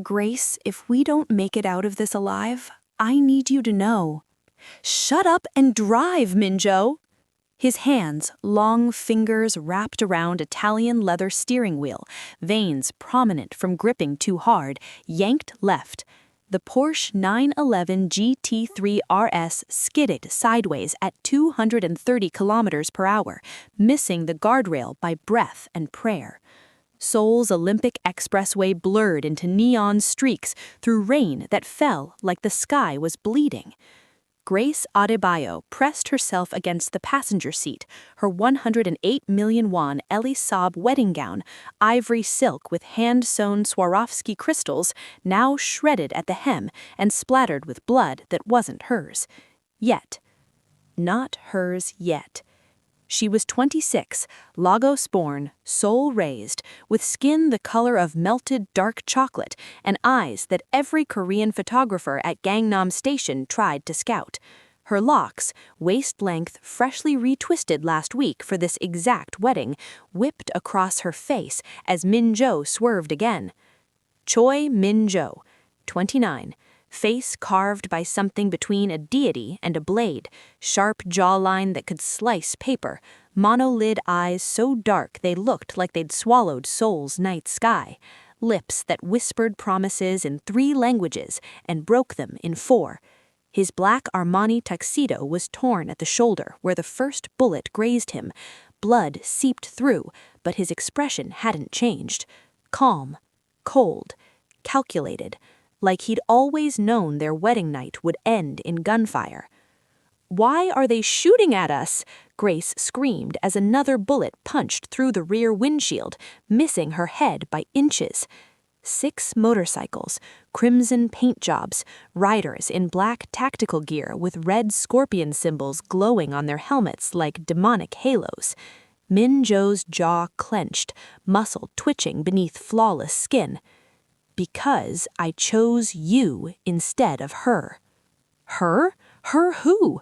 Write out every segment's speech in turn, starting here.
Grace, if we don't make it out of this alive, I need you to know. Shut up and drive, Min-Joe! His hands, long fingers wrapped around Italian leather steering wheel, veins prominent from gripping too hard, yanked left. The Porsche 911 GT3 RS skidded sideways at 230 kilometers per hour, missing the guardrail by breath and prayer. Seoul's Olympic Expressway blurred into neon streaks through rain that fell like the sky was bleeding. Grace Adebayo pressed herself against the passenger seat, her 108 million won Elie Saab wedding gown, ivory silk with hand-sewn Swarovski crystals, now shredded at the hem and splattered with blood that wasn't hers. Yet. Not hers yet. She was 26, Lagos-born, Seoul-raised, with skin the color of melted dark chocolate and eyes that every Korean photographer at Gangnam Station tried to scout. Her locks, waist-length, freshly retwisted last week for this exact wedding, whipped across her face as Min-Joe swerved again. Choi Min-Joe, 29. Face carved by something between a deity and a blade, sharp jawline that could slice paper, monolid eyes so dark they looked like they'd swallowed Seoul's night sky, lips that whispered promises in 3 languages and broke them in 4. His black Armani tuxedo was torn at the shoulder where the first bullet grazed him. Blood seeped through, but his expression hadn't changed. Calm, cold, calculated, like he'd always known their wedding night would end in gunfire. "Why are they shooting at us?" Grace screamed as another bullet punched through the rear windshield, missing her head by inches. 6 motorcycles, crimson paint jobs, riders in black tactical gear with red scorpion symbols glowing on their helmets like demonic halos. Min-Joe's jaw clenched, muscle twitching beneath flawless skin. "Because I chose you instead of her." Her? Her who?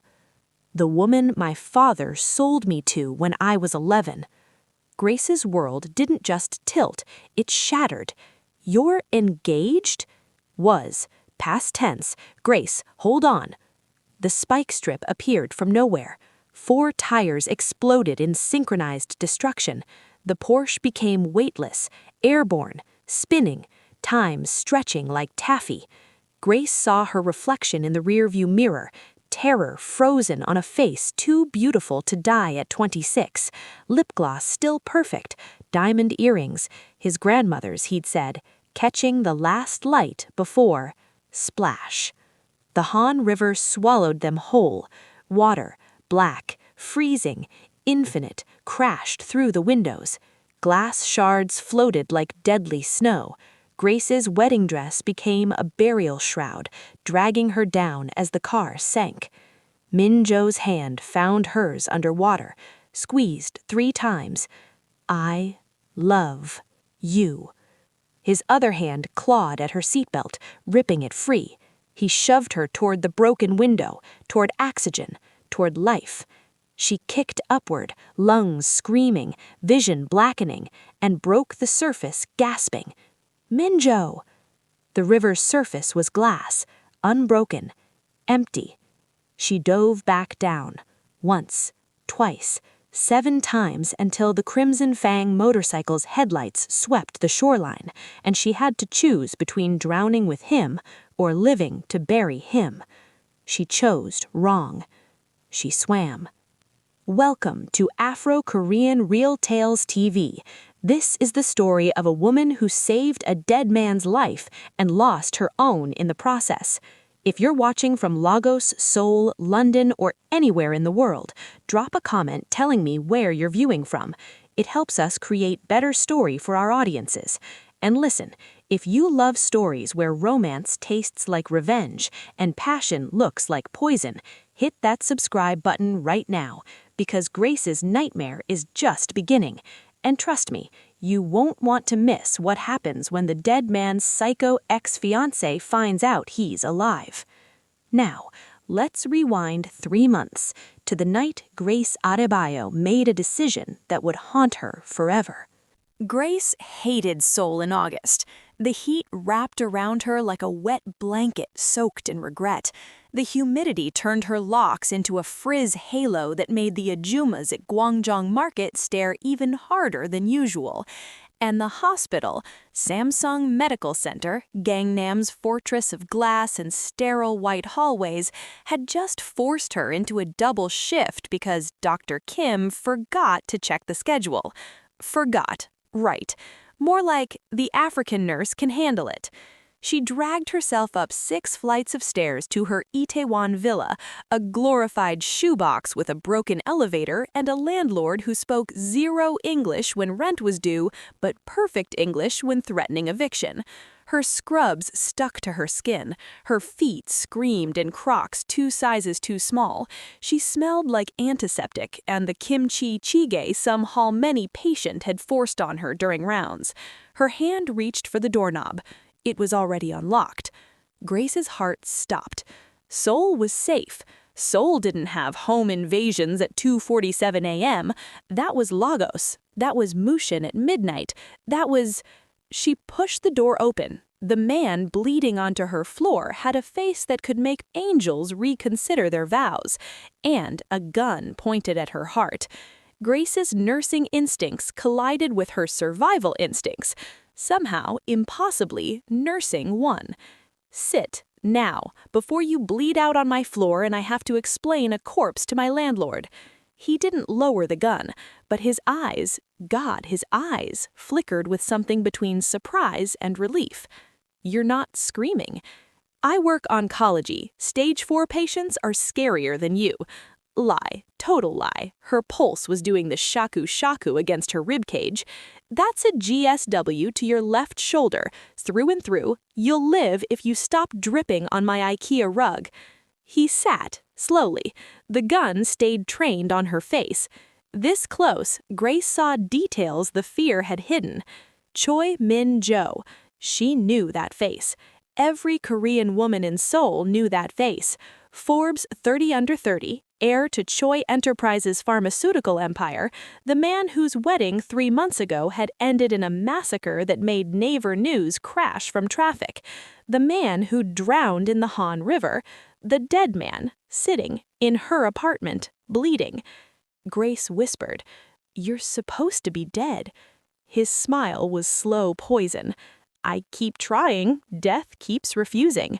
"The woman my father sold me to when I was 11. Grace's world didn't just tilt, it shattered. "You're engaged?" "Was. Past tense. Grace, hold on." The spike strip appeared from nowhere. 4 tires exploded in synchronized destruction. The Porsche became weightless, airborne, spinning, time stretching like taffy. Grace saw her reflection in the rearview mirror, terror frozen on a face too beautiful to die at 26, lip gloss still perfect, diamond earrings, his grandmother's, he'd said, catching the last light before splash. The Han River swallowed them whole. Water, black, freezing, infinite, crashed through the windows. Glass shards floated like deadly snow. Grace's wedding dress became a burial shroud, dragging her down as the car sank. Min-Joe's hand found hers underwater, squeezed 3 times. "I love you." His other hand clawed at her seatbelt, ripping it free. He shoved her toward the broken window, toward oxygen, toward life. She kicked upward, lungs screaming, vision blackening, and broke the surface, gasping. "Min-Joe!" The river's surface was glass, unbroken, empty. She dove back down, once, twice, 7 times until the Crimson Fang motorcycle's headlights swept the shoreline, and she had to choose between drowning with him or living to bury him. She chose wrong. She swam. Welcome to Afro-Korean Real Tales TV. This is the story of a woman who saved a dead man's life and lost her own in the process. If you're watching from Lagos, Seoul, London, or anywhere in the world, drop a comment telling me where you're viewing from. It helps us create better story for our audiences. And listen, if you love stories where romance tastes like revenge and passion looks like poison, hit that subscribe button right now, because Grace's nightmare is just beginning. And trust me, you won't want to miss what happens when the dead man's psycho ex-fiancée finds out he's alive. Now, let's rewind 3 months to the night Grace Adebayo made a decision that would haunt her forever. Grace hated Seoul in August. The heat wrapped around her like a wet blanket soaked in regret. The humidity turned her locks into a frizz halo that made the ajumas at Gwangjong Market stare even harder than usual. And the hospital, Samsung Medical Center, Gangnam's fortress of glass and sterile white hallways, had just forced her into a double shift because Dr. Kim forgot to check the schedule. Forgot, right. More like the African nurse can handle it. She dragged herself up 6 flights of stairs to her Itaewon villa, a glorified shoebox with a broken elevator and a landlord who spoke 0 English when rent was due, but perfect English when threatening eviction. Her scrubs stuck to her skin. Her feet screamed in Crocs 2 sizes too small. She smelled like antiseptic and the kimchi jjigae some hall many patient had forced on her during rounds. Her hand reached for the doorknob. It was already unlocked. Grace's heart stopped. Seoul was safe. Seoul didn't have home invasions at 2:47 a.m. That was Lagos. That was Mushin at midnight. That was... She pushed the door open. The man bleeding onto her floor had a face that could make angels reconsider their vows, and a gun pointed at her heart. Grace's nursing instincts collided with her survival instincts. Somehow, impossibly, nursing won. Sit, now, before you bleed out on my floor and I have to explain a corpse to my landlord. He didn't lower the gun, but his eyes, God, his eyes, flickered with something between surprise and relief. You're not screaming. I work oncology. Stage 4 patients are scarier than you. Lie, total lie. Her pulse was doing the shaku-shaku against her ribcage. That's a GSW to your left shoulder, through and through. You'll live if you stop dripping on my IKEA rug. He sat, slowly. The gun stayed trained on her face. This close, Grace saw details the fear had hidden. Choi Min-Joe. She knew that face. Every Korean woman in Seoul knew that face. Forbes 30 under 30, heir to Choi Enterprises' pharmaceutical empire, the man whose wedding 3 months ago had ended in a massacre that made Naver News crash from traffic, the man who drowned in the Han River, the dead man, sitting in her apartment, bleeding. Grace whispered, "You're supposed to be dead." His smile was slow poison. "I keep trying, death keeps refusing."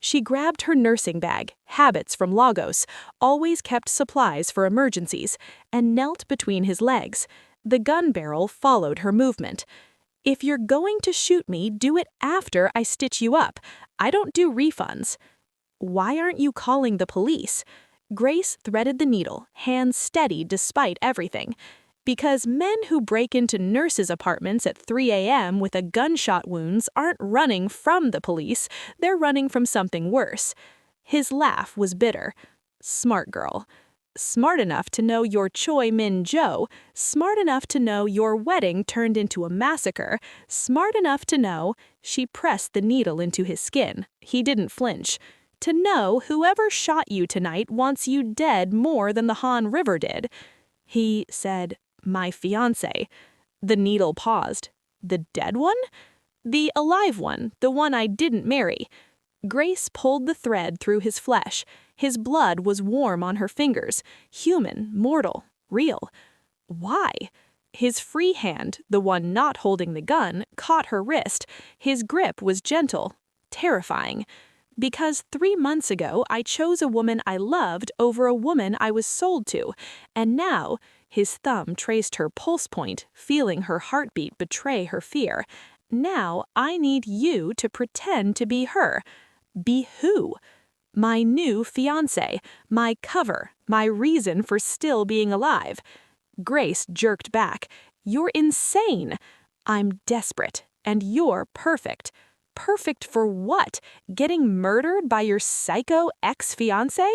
She grabbed her nursing bag, habits from Lagos, always kept supplies for emergencies, and knelt between his legs. The gun barrel followed her movement. "If you're going to shoot me, do it after I stitch you up. I don't do refunds." "Why aren't you calling the police?" Grace threaded the needle, hands steady despite everything. "Because men who break into nurses' apartments at 3 a.m. with a gunshot wounds aren't running from the police, they're running from something worse." His laugh was bitter. "Smart girl. Smart enough to know you're Choi Min-Joe, smart enough to know your wedding turned into a massacre, smart enough to know..." She pressed the needle into his skin. He didn't flinch. "To know whoever shot you tonight wants you dead more than the Han River did." He said, "My fiancé." The needle paused. "The dead one?" "The alive one, the one I didn't marry." Grace pulled the thread through his flesh. His blood was warm on her fingers, human, mortal, real. Why? His free hand, the one not holding the gun, caught her wrist. His grip was gentle, terrifying. "Because 3 months ago I chose a woman I loved over a woman I was sold to, and now..." His thumb traced her pulse point, feeling her heartbeat betray her fear. "Now I need you to pretend to be her." Be who? "My new fiancé, my cover, my reason for still being alive." Grace jerked back. "You're insane." "I'm desperate, and you're perfect." Perfect for what? Getting murdered by your psycho ex-fiancé?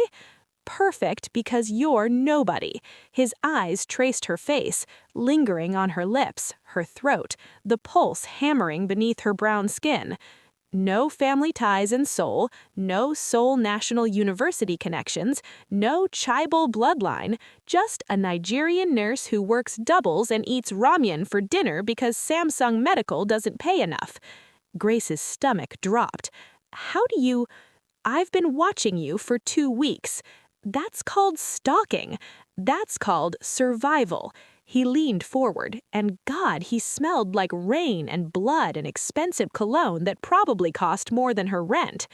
Perfect because you're nobody. His eyes traced her face, lingering on her lips, her throat, the pulse hammering beneath her brown skin. No family ties in Seoul, no Seoul National University connections, no Chaebol bloodline, just a Nigerian nurse who works doubles and eats ramen for dinner because Samsung Medical doesn't pay enough. Grace's stomach dropped. How do you... I've been watching you for 2 weeks. That's called stalking. That's called survival. He leaned forward, and God, he smelled like rain and blood and expensive cologne that probably cost more than her rent.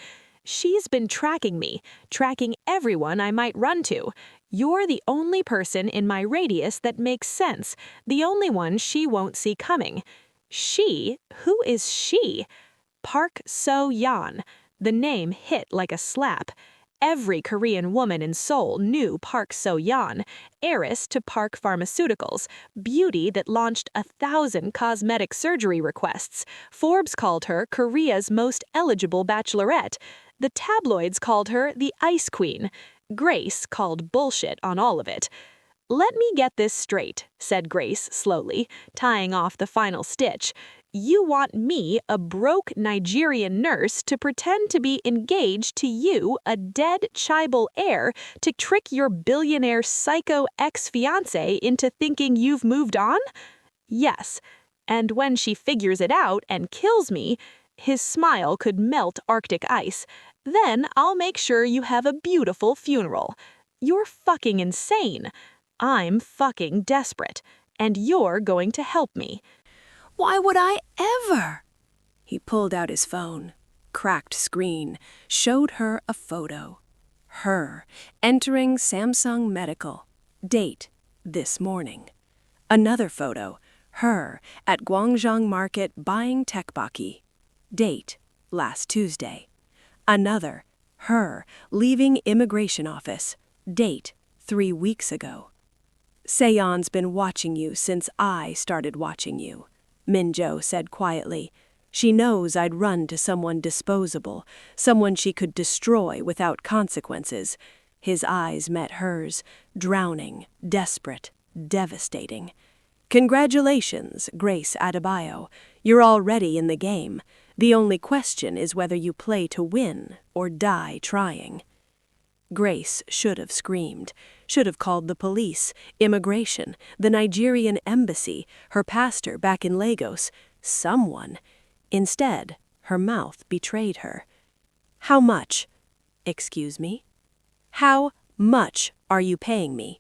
She's been tracking me, tracking everyone I might run to. You're the only person in my radius that makes sense, the only one she won't see coming. She? Who is she? Park Seo-Yeon. The name hit like a slap. Every Korean woman in Seoul knew Park Seo-Yeon, heiress to Park Pharmaceuticals, beauty that launched 1,000 cosmetic surgery requests. Forbes called her Korea's most eligible bachelorette. The tabloids called her the Ice Queen. Grace called bullshit on all of it. "Let me get this straight," said Grace slowly, tying off the final stitch. "You want me, a broke Nigerian nurse, to pretend to be engaged to you, a dead Chaebol heir, to trick your billionaire psycho ex-fiancé into thinking you've moved on?" "Yes. And when she figures it out and kills me," his smile could melt Arctic ice, "then I'll make sure you have a beautiful funeral. You're fucking insane. I'm fucking desperate, and you're going to help me." Why would I ever? He pulled out his phone, cracked screen, showed her a photo. Her, entering Samsung Medical. Date, this morning. Another photo, her, at Gwangjang Market buying tteokbokki. Date, last Tuesday. Another, her, leaving immigration office. Date, 3 weeks ago. Seon's been watching you since I started watching you, Min-Joe said quietly. She knows I'd run to someone disposable, someone she could destroy without consequences. His eyes met hers, drowning, desperate, devastating. Congratulations, Grace Adebayo. You're already in the game. The only question is whether you play to win or die trying. Grace should have screamed, should have called the police, immigration, the Nigerian embassy, her pastor back in Lagos, someone. Instead, her mouth betrayed her. "How much?" "Excuse me?" "How much are you paying me?"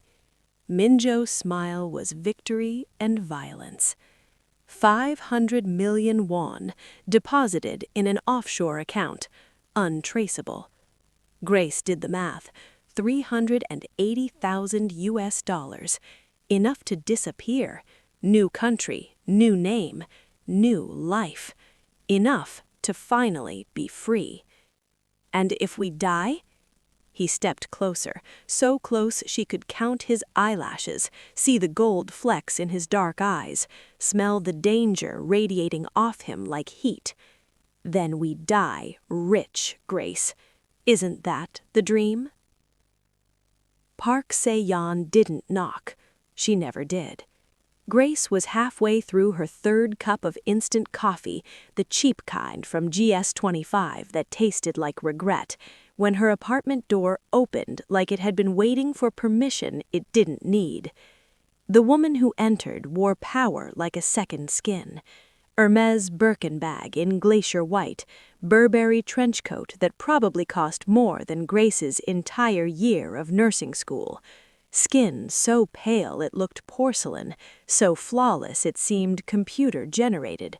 Min-Joe's smile was victory and violence. 500 million won, deposited in an offshore account, untraceable. Grace did the math. 380,000 US dollars. Enough to disappear. New country, new name, new life. Enough to finally be free. "And if we die?" He stepped closer, so close she could count his eyelashes, see the gold flecks in his dark eyes, smell the danger radiating off him like heat. "Then we die rich, Grace. Isn't that the dream?" Park Se-yeon didn't knock. She never did. Grace was halfway through her 3rd cup of instant coffee, the cheap kind from GS25 that tasted like regret, when her apartment door opened like it had been waiting for permission it didn't need. The woman who entered wore power like a second skin. Hermes Birkin bag in glacier white, Burberry trench coat that probably cost more than Grace's entire year of nursing school. Skin so pale it looked porcelain, so flawless it seemed computer-generated.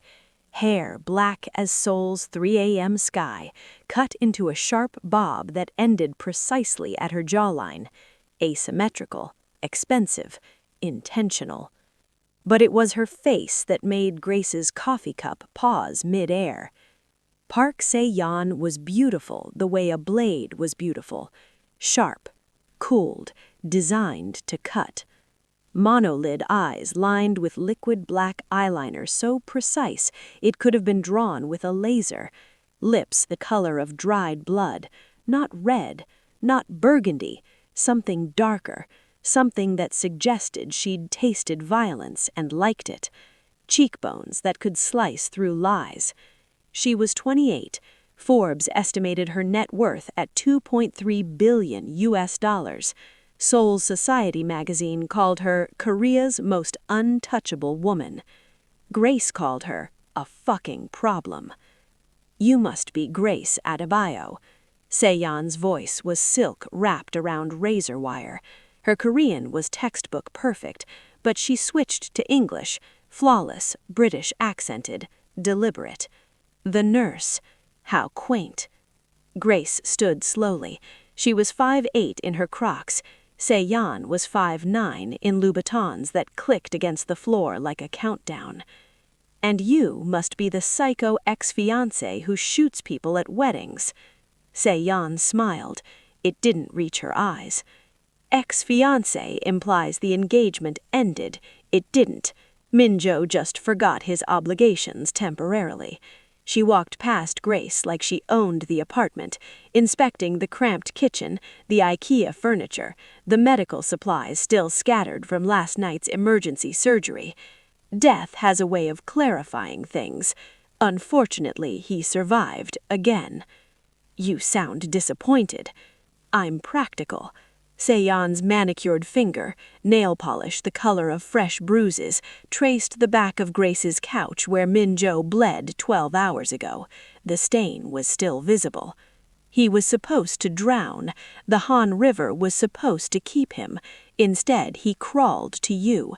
Hair black as Seoul's 3 a.m. sky, cut into a sharp bob that ended precisely at her jawline. Asymmetrical, expensive, intentional. But it was her face that made Grace's coffee cup pause mid-air. Park Se-yeon was beautiful the way a blade was beautiful. Sharp, cooled, designed to cut. Monolid eyes lined with liquid black eyeliner so precise it could have been drawn with a laser. Lips the color of dried blood, not red, not burgundy, something darker, something that suggested she'd tasted violence and liked it. Cheekbones that could slice through lies. She was 28. Forbes estimated her net worth at 2.3 billion US dollars. Seoul Society magazine called her Korea's most untouchable woman. Grace called her a fucking problem. You must be Grace Adebayo. Seo-Yeon's voice was silk wrapped around razor wire. Her Korean was textbook perfect, but she switched to English, flawless, British accented, deliberate. The nurse. How quaint. Grace stood slowly. She was 5'8" in her Crocs. Seo-Yeon was 5'9" in Louboutins that clicked against the floor like a countdown. And you must be the psycho ex-fiancée who shoots people at weddings. Seo-Yeon smiled. It didn't reach her eyes. Ex-fiancée implies the engagement ended. It didn't. Min-Joe just forgot his obligations temporarily. She walked past Grace like she owned the apartment, inspecting the cramped kitchen, the IKEA furniture, the medical supplies still scattered from last night's emergency surgery. Death has a way of clarifying things. Unfortunately, he survived again. You sound disappointed. I'm practical. Seo-Yeon's manicured finger, nail polish the color of fresh bruises, traced the back of Grace's couch where Min-Joe bled 12 hours ago. The stain was still visible. He was supposed to drown. The Han River was supposed to keep him. Instead, he crawled to you.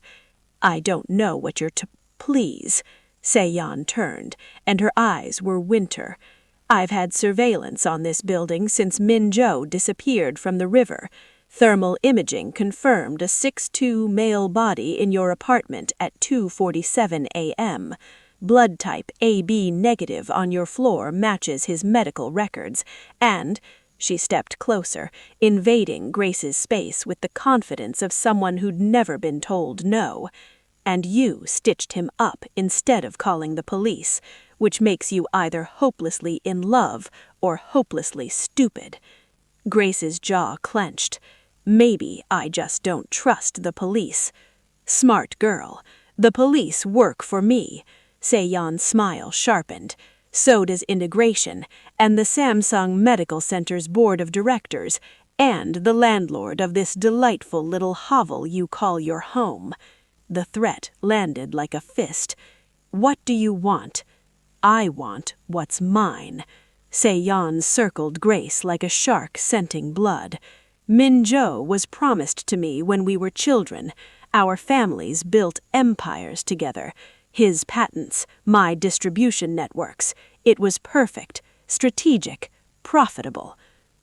I don't know what you're to please. Seo-Yeon turned, and her eyes were winter. I've had surveillance on this building since Min-Joe disappeared from the river. Thermal imaging confirmed a 6'2" male body in your apartment at 2:47 a.m. Blood type AB negative on your floor matches his medical records, and she stepped closer, invading Grace's space with the confidence of someone who'd never been told no. And you stitched him up instead of calling the police, which makes you either hopelessly in love or hopelessly stupid. Grace's jaw clenched. Maybe I just don't trust the police. Smart girl. The police work for me. Seo-Yeon's smile sharpened. So does integration, and the Samsung Medical Center's board of directors, and the landlord of this delightful little hovel you call your home. The threat landed like a fist. What do you want? I want what's mine. Seo-Yeon circled Grace like a shark scenting blood. Min-Joe was promised to me when we were children. Our families built empires together. His patents, my distribution networks. It was perfect, strategic, profitable.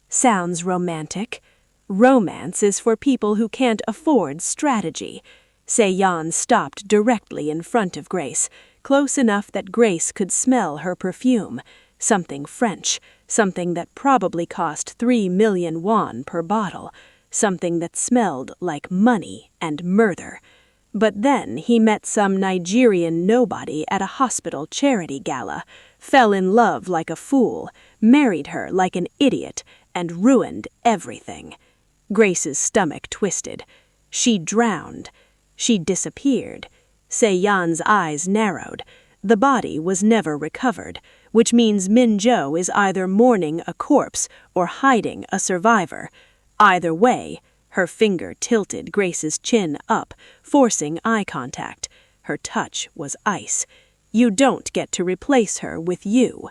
Sounds romantic. Romance is for people who can't afford strategy. Seo-Yeon stopped directly in front of Grace, close enough that Grace could smell her perfume. Something French, something that probably cost 3 million won per bottle, something that smelled like money and murder. But then he met some Nigerian nobody at a hospital charity gala, fell in love like a fool, married her like an idiot, and ruined everything. Grace's stomach twisted. She drowned. She disappeared. Seo-Yeon's eyes narrowed. The body was never recovered, which means Min-Joe is either mourning a corpse or hiding a survivor. Either way, her finger tilted Grace's chin up, forcing eye contact. Her touch was ice. You don't get to replace her with you.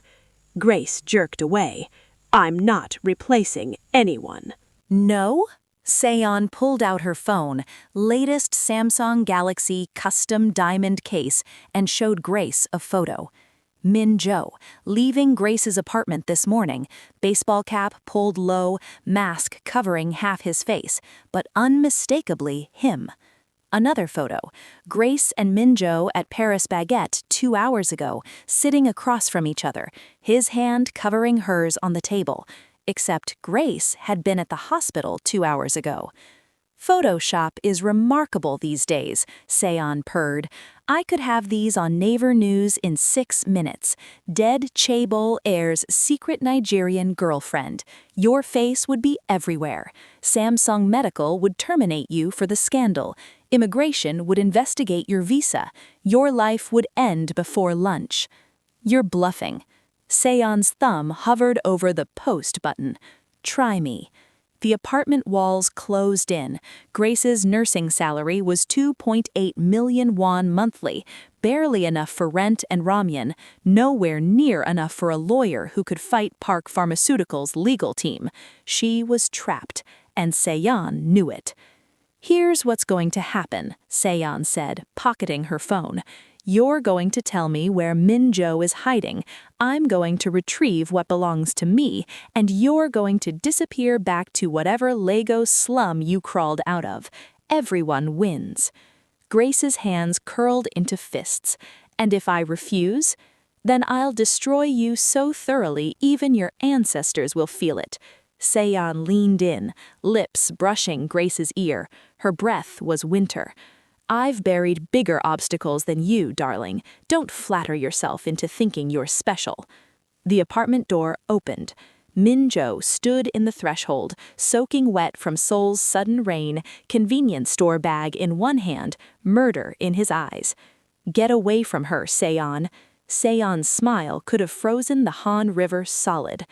Grace jerked away. I'm not replacing anyone. No? Seo-Yeon pulled out her phone, latest Samsung Galaxy custom diamond case, and showed Grace a photo. Min-Joe, leaving Grace's apartment this morning, baseball cap pulled low, mask covering half his face, but unmistakably him. Another photo, Grace and Min-Joe at Paris Baguette 2 hours ago, sitting across from each other, his hand covering hers on the table. Except Grace had been at the hospital 2 hours ago. Photoshop is remarkable these days, Seo-Yeon purred. I could have these on Naver News in 6 minutes. Dead Chaebol Heir's secret Nigerian girlfriend. Your face would be everywhere. Samsung Medical would terminate you for the scandal. Immigration would investigate your visa. Your life would end before lunch. You're bluffing. Seo-Yeon's thumb hovered over the post button. Try me. The apartment walls closed in. Grace's nursing salary was 2.8 million won monthly, barely enough for rent and ramyun, nowhere near enough for a lawyer who could fight Park Pharmaceuticals' legal team. She was trapped, and Seo-Yeon knew it. "Here's what's going to happen," Seo-Yeon said, pocketing her phone. "You're going to tell me where Min-Joe is hiding. I'm going to retrieve what belongs to me, and you're going to disappear back to whatever Lagos slum you crawled out of. Everyone wins." Grace's hands curled into fists. "And if I refuse? Then I'll destroy you so thoroughly even your ancestors will feel it." Seo-Yeon leaned in, lips brushing Grace's ear. Her breath was winter. "I've buried bigger obstacles than you, darling. Don't flatter yourself into thinking you're special." The apartment door opened. Min-Joe stood in the threshold, soaking wet from Seoul's sudden rain, convenience store bag in one hand, murder in his eyes. "Get away from her, Seo-Yeon." Seo-Yeon's smile could have frozen the Han River solid.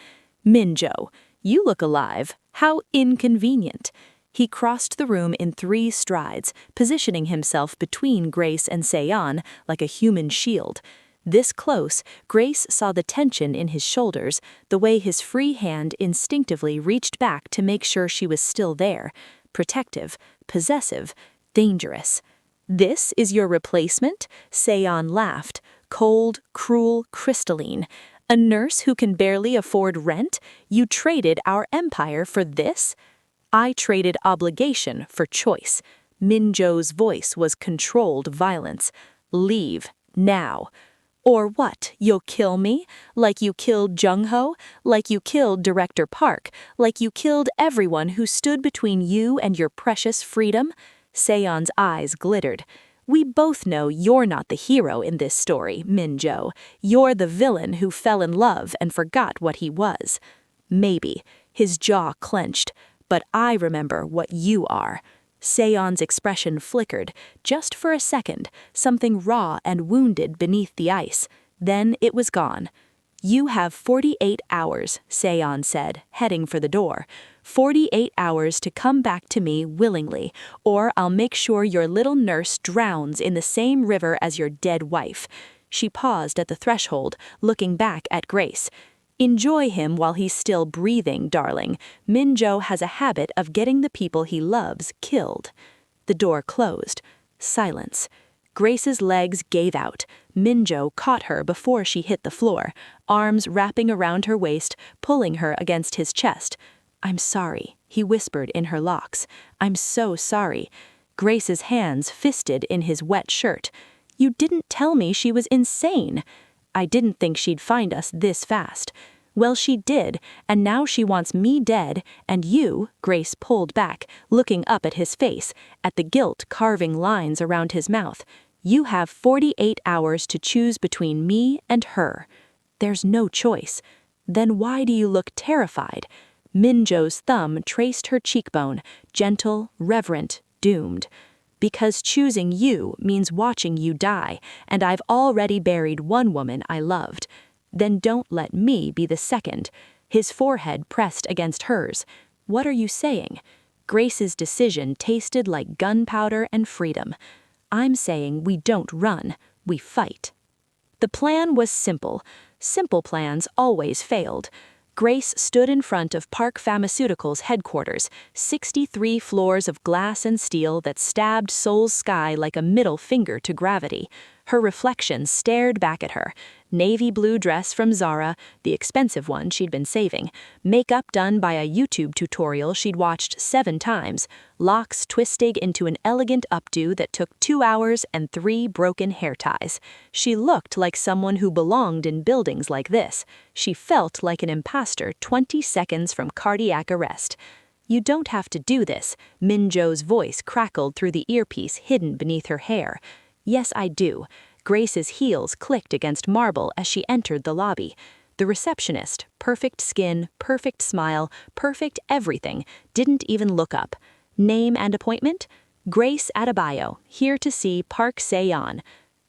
"Min-Joe, you look alive. How inconvenient." He crossed the room in 3 strides, positioning himself between Grace and Seo-Yeon like a human shield. This close, Grace saw the tension in his shoulders, the way his free hand instinctively reached back to make sure she was still there. Protective, possessive, dangerous. "This is your replacement?" Seo-Yeon laughed, cold, cruel, crystalline. "A nurse who can barely afford rent? You traded our empire for this?" "I traded obligation for choice." Min-Joe's voice was controlled violence. "Leave, now." "Or what, you'll kill me? Like you killed Jung-ho? Like you killed Director Park? Like you killed everyone who stood between you and your precious freedom?" Seo-Yeon's eyes glittered. "We both know you're not the hero in this story, Min-Joe. You're the villain who fell in love and forgot what he was." "Maybe." His jaw clenched. "But I remember what you are." Seo-Yeon's expression flickered, just for a second, something raw and wounded beneath the ice. Then it was gone. "You have 48 hours, Seo-Yeon said, heading for the door. 48 hours to come back to me willingly, or I'll make sure your little nurse drowns in the same river as your dead wife." She paused at the threshold, looking back at Grace. "Enjoy him while he's still breathing, darling. Min-Joe has a habit of getting the people he loves killed." The door closed. Silence. Grace's legs gave out. Min-Joe caught her before she hit the floor, arms wrapping around her waist, pulling her against his chest. "I'm sorry," he whispered in her locks. "I'm so sorry." Grace's hands fisted in his wet shirt. "You didn't tell me she was insane." "I didn't think she'd find us this fast." "Well, she did, and now she wants me dead, and you," Grace pulled back, looking up at his face, at the guilt carving lines around his mouth. "You have 48 hours to choose between me and her." "There's no choice." "Then why do you look terrified?" Min-Joe's thumb traced her cheekbone, gentle, reverent, doomed. "Because choosing you means watching you die, and I've already buried one woman I loved." "Then don't let me be the second." His forehead pressed against hers. "What are you saying?" Grace's decision tasted like gunpowder and freedom. "I'm saying we don't run, we fight." The plan was simple. Simple plans always failed. Grace stood in front of Park Pharmaceuticals' headquarters, 63 floors of glass and steel that stabbed Seoul's sky like a middle finger to gravity. Her reflection stared back at her. Navy blue dress from Zara, the expensive one she'd been saving. Makeup done by a YouTube tutorial she'd watched 7 times. Locks twisting into an elegant updo that took 2 hours and 3 broken hair ties. She looked like someone who belonged in buildings like this. She felt like an imposter 20 seconds from cardiac arrest. "You don't have to do this," Min-Joe's voice crackled through the earpiece hidden beneath her hair. "Yes, I do." Grace's heels clicked against marble as she entered the lobby. The receptionist, perfect skin, perfect smile, perfect everything, didn't even look up. "Name and appointment?" "Grace Adebayo, here to see Park Seo-Yeon."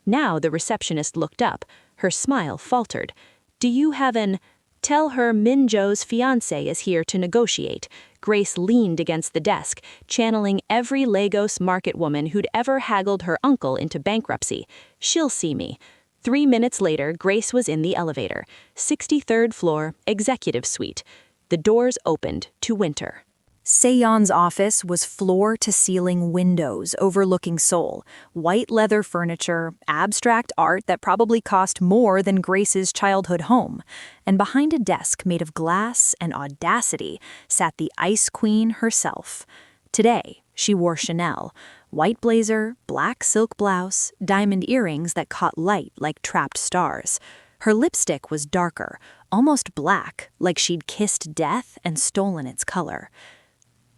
Now the receptionist looked up. Her smile faltered. "Do you have an—" Tell her Min-Joe's fiancé is here to negotiate. Grace leaned against the desk, channeling every Lagos market woman who'd ever haggled her uncle into bankruptcy. She'll see me. 3 minutes later, Grace was in the elevator. 63rd floor, executive suite. The doors opened to winter. Seo-Yeon's office was floor-to-ceiling windows overlooking Seoul, white leather furniture, abstract art that probably cost more than Grace's childhood home. And behind a desk made of glass and audacity sat the Ice Queen herself. Today, she wore Chanel, white blazer, black silk blouse, diamond earrings that caught light like trapped stars. Her lipstick was darker, almost black, like she'd kissed death and stolen its color.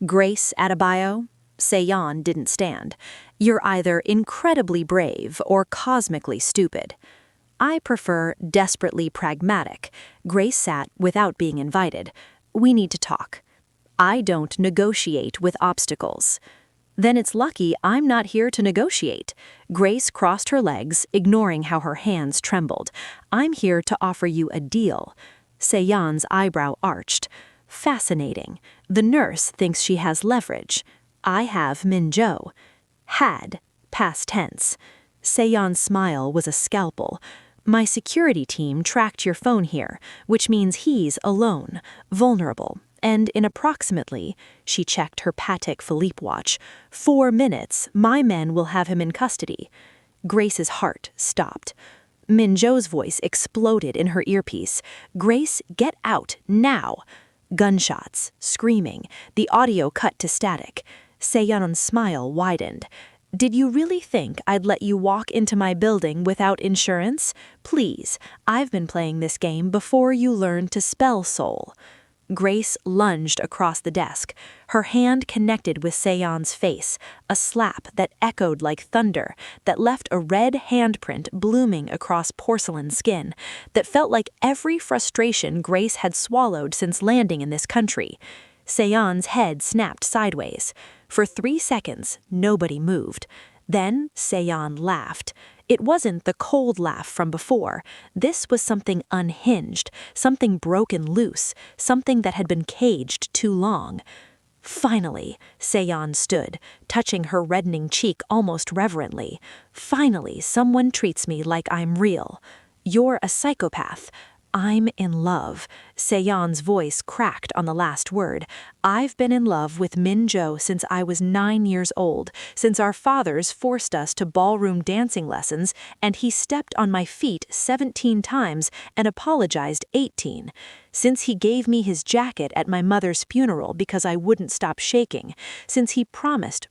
Grace Adebayo, Seo-Yeon didn't stand. You're either incredibly brave or cosmically stupid. I prefer desperately pragmatic. Grace sat without being invited. We need to talk. I don't negotiate with obstacles. Then it's lucky I'm not here to negotiate. Grace crossed her legs, ignoring how her hands trembled. I'm here to offer you a deal. Seo-Yeon's eyebrow arched. Fascinating. The nurse thinks she has leverage. I have Min-Joe. Had, past tense. Seo-Yeon's smile was a scalpel. My security team tracked your phone here, which means he's alone, vulnerable, and in approximately, she checked her Patek Philippe watch, 4 minutes, my men will have him in custody. Grace's heart stopped. Min-Joe's voice exploded in her earpiece. Grace, get out, now! Gunshots, screaming, the audio cut to static. Seo-Yeon's smile widened. Did you really think I'd let you walk into my building without insurance? Please, I've been playing this game before you learned to spell soul. Grace lunged across the desk. Her hand connected with Seo-Yeon's face, a slap that echoed like thunder, that left a red handprint blooming across porcelain skin, that felt like every frustration Grace had swallowed since landing in this country. Seo-Yeon's head snapped sideways. For 3 seconds, nobody moved. Then Seo-Yeon laughed. It wasn't the cold laugh from before. This was something unhinged, something broken loose, something that had been caged too long. Finally, Seo-Yeon stood, touching her reddening cheek almost reverently. Finally, someone treats me like I'm real. You're a psychopath. I'm in love. Seo-Yeon's voice cracked on the last word. I've been in love with Min-Joe since I was 9 years old, since our fathers forced us to ballroom dancing lessons, and he stepped on my feet 17 times and apologized 18. Since he gave me his jacket at my mother's funeral because I wouldn't stop shaking. Since he promised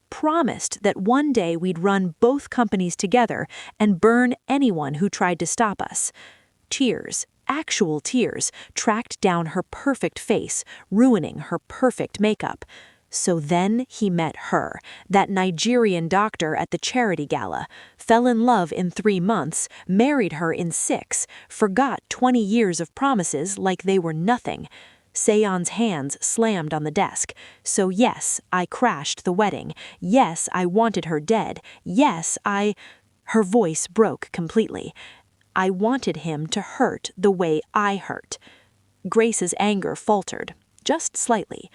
that one day we'd run both companies together and burn anyone who tried to stop us. Tears. Actual tears tracked down her perfect face, ruining her perfect makeup. So then he met her, that Nigerian doctor at the charity gala, fell in love in 3 months, married her in 6, forgot 20 years of promises like they were nothing. Seo-Yeon's hands slammed on the desk. So yes, I crashed the wedding. Yes, I wanted her dead. Yes, Her voice broke completely. I wanted him to hurt the way I hurt. Grace's anger faltered, just slightly.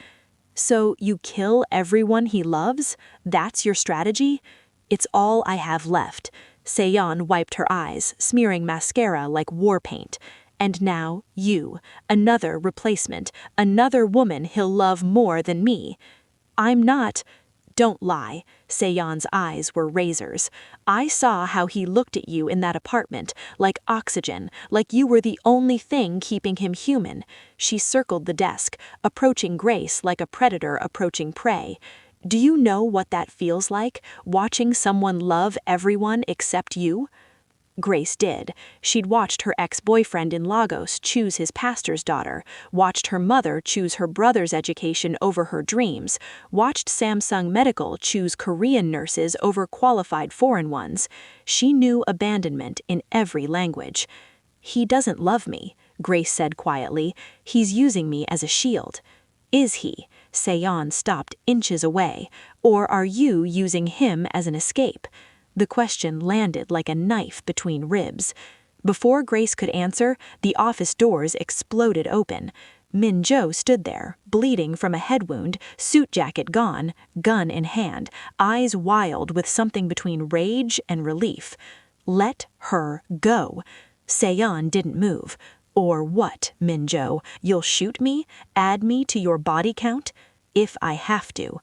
So you kill everyone he loves? That's your strategy? It's all I have left. Seo-Yeon wiped her eyes, smearing mascara like war paint. And now, you, another replacement, another woman he'll love more than me. I'm not... Don't lie. Seo-Yeon's eyes were razors. I saw how he looked at you in that apartment, like oxygen, like you were the only thing keeping him human. She circled the desk, approaching Grace like a predator approaching prey. Do you know what that feels like, watching someone love everyone except you? Grace did. She'd watched her ex-boyfriend in Lagos choose his pastor's daughter, watched her mother choose her brother's education over her dreams, watched Samsung Medical choose Korean nurses over qualified foreign ones. She knew abandonment in every language. He doesn't love me, Grace said quietly. He's using me as a shield. Is he? Seo-Yeon stopped inches away. Or are you using him as an escape? The question landed like a knife between ribs. Before Grace could answer, the office doors exploded open. Min-Joe stood there, bleeding from a head wound, suit jacket gone, gun in hand, eyes wild with something between rage and relief. Let her go. Seo-Yeon didn't move. Or what, Min-Joe? You'll shoot me? Add me to your body count? If I have to.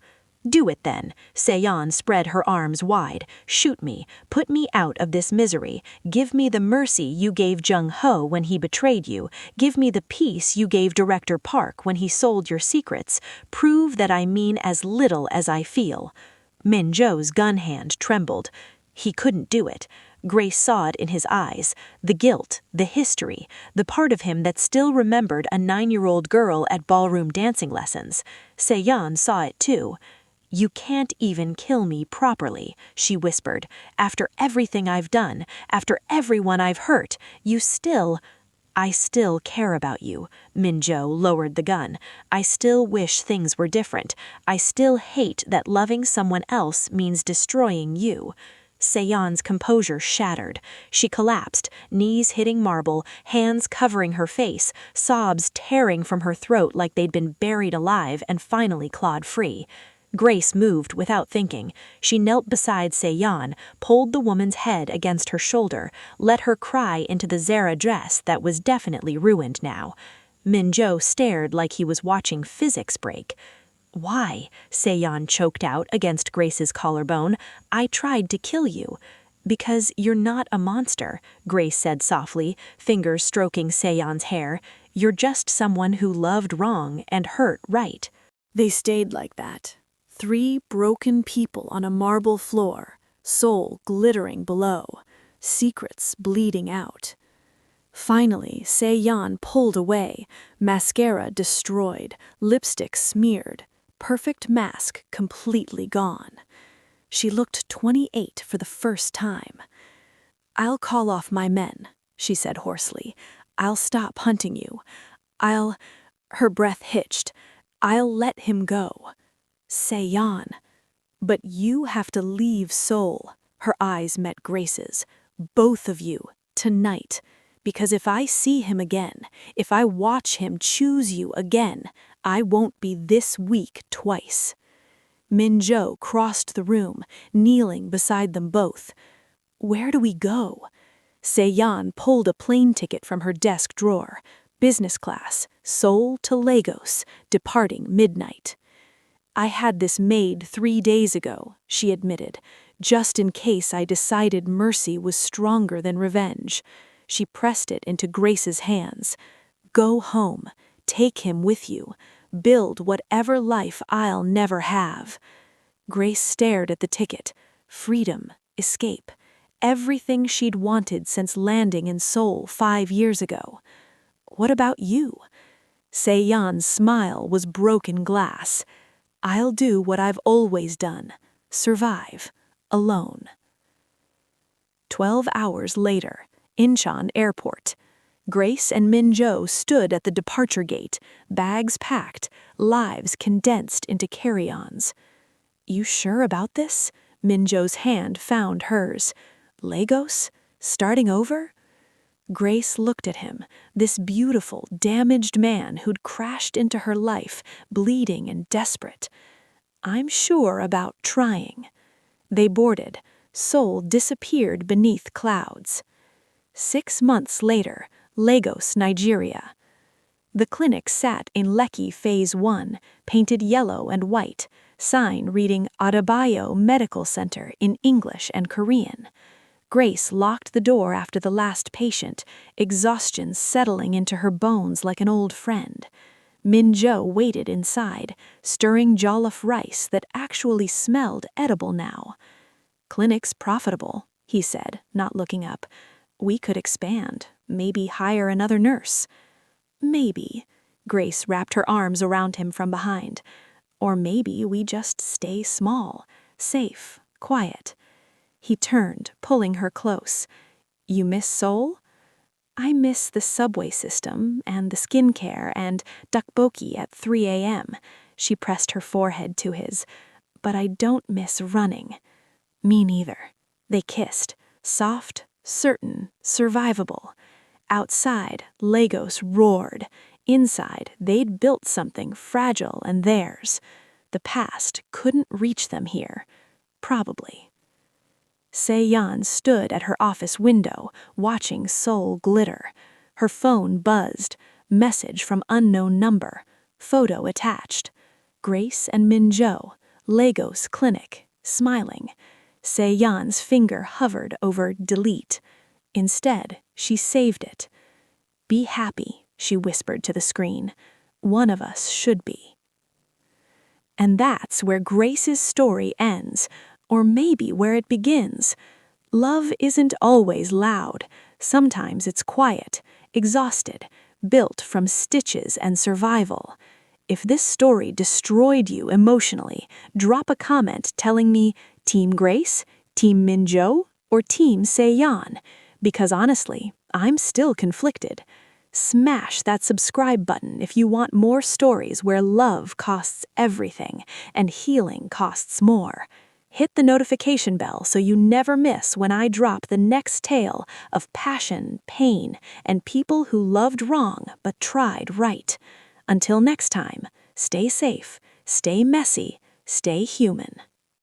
Do it then. Seo-Yeon spread her arms wide. Shoot me. Put me out of this misery. Give me the mercy you gave Jung-ho when he betrayed you. Give me the peace you gave Director Park when he sold your secrets. Prove that I mean as little as I feel. Min-Joe's gun hand trembled. He couldn't do it. Grace saw it in his eyes, the guilt, the history, the part of him that still remembered a 9-year-old girl at ballroom dancing lessons. Seo-Yeon saw it too. You can't even kill me properly, she whispered. After everything I've done, after everyone I've hurt, I still care about you. Min-Joe lowered the gun. I still wish things were different. I still hate that loving someone else means destroying you. Seo-Yeon's composure shattered. She collapsed, knees hitting marble, hands covering her face, sobs tearing from her throat like they'd been buried alive and finally clawed free. Grace moved without thinking. She knelt beside Seo-Yeon, pulled the woman's head against her shoulder, let her cry into the Zara dress that was definitely ruined now. Min-Joe stared like he was watching physics break. Why? Seo-Yeon choked out against Grace's collarbone. I tried to kill you. Because you're not a monster, Grace said softly, fingers stroking Seo-Yeon's hair. You're just someone who loved wrong and hurt right. They stayed like that. 3 broken people on a marble floor, soul glittering below, secrets bleeding out. Finally, Seo-Yeon pulled away, mascara destroyed, lipstick smeared, perfect mask completely gone. She looked 28 for the first time. I'll call off my men, she said hoarsely. I'll stop hunting you. Her breath hitched. I'll let him go. Seo-Yeon. But you have to leave Seoul. Her eyes met Grace's. Both of you, tonight. Because if I see him again, if I watch him choose you again, I won't be this weak twice. Min-Joe crossed the room, kneeling beside them both. Where do we go? Seo-Yeon pulled a plane ticket from her desk drawer. Business class, Seoul to Lagos, departing midnight. I had this made 3 days ago, she admitted, just in case I decided mercy was stronger than revenge. She pressed it into Grace's hands. Go home. Take him with you. Build whatever life I'll never have. Grace stared at the ticket. Freedom, escape. Everything she'd wanted since landing in Seoul 5 years ago. What about you? Seo-Yeon's smile was broken glass. I'll do what I've always done. Survive. Alone. 12 hours later. Incheon Airport. Grace and Min-Joe stood at the departure gate, bags packed, lives condensed into carry-ons. You sure about this? Min-Joe's hand found hers. Lagos? Starting over? Grace looked at him, this beautiful, damaged man who'd crashed into her life, bleeding and desperate. I'm sure about trying. They boarded. Seoul disappeared beneath clouds. 6 months later, Lagos, Nigeria. The clinic sat in Lekki Phase 1, painted yellow and white, sign reading Adebayo Medical Center in English and Korean. Grace locked the door after the last patient, exhaustion settling into her bones like an old friend. Min-Joe waited inside, stirring jollof rice that actually smelled edible now. Clinic's profitable, he said, not looking up. We could expand, maybe hire another nurse. Maybe. Grace wrapped her arms around him from behind. Or maybe we just stay small, safe, quiet. He turned, pulling her close. You miss Seoul? I miss the subway system and the skincare and tteokbokki at 3 a.m. She pressed her forehead to his. But I don't miss running. Me neither. They kissed, soft, certain, survivable. Outside, Lagos roared. Inside, they'd built something fragile and theirs. The past couldn't reach them here. Probably. Seo-Yeon stood at her office window, watching Seoul glitter. Her phone buzzed. Message from unknown number. Photo attached. Grace and Min-Joe, Lagos Clinic, smiling. Seo-Yeon's finger hovered over delete. Instead, she saved it. Be happy, she whispered to the screen. One of us should be. And that's where Grace's story ends, or maybe where it begins. Love isn't always loud. Sometimes it's quiet, exhausted, built from stitches and survival. If this story destroyed you emotionally, drop a comment telling me Team Grace, Team Min-Joe, or Team Seo-Yeon. Because honestly, I'm still conflicted. Smash that subscribe button if you want more stories where love costs everything and healing costs more. Hit the notification bell so you never miss when I drop the next tale of passion, pain, and people who loved wrong but tried right. Until next time, stay safe, stay messy, stay human.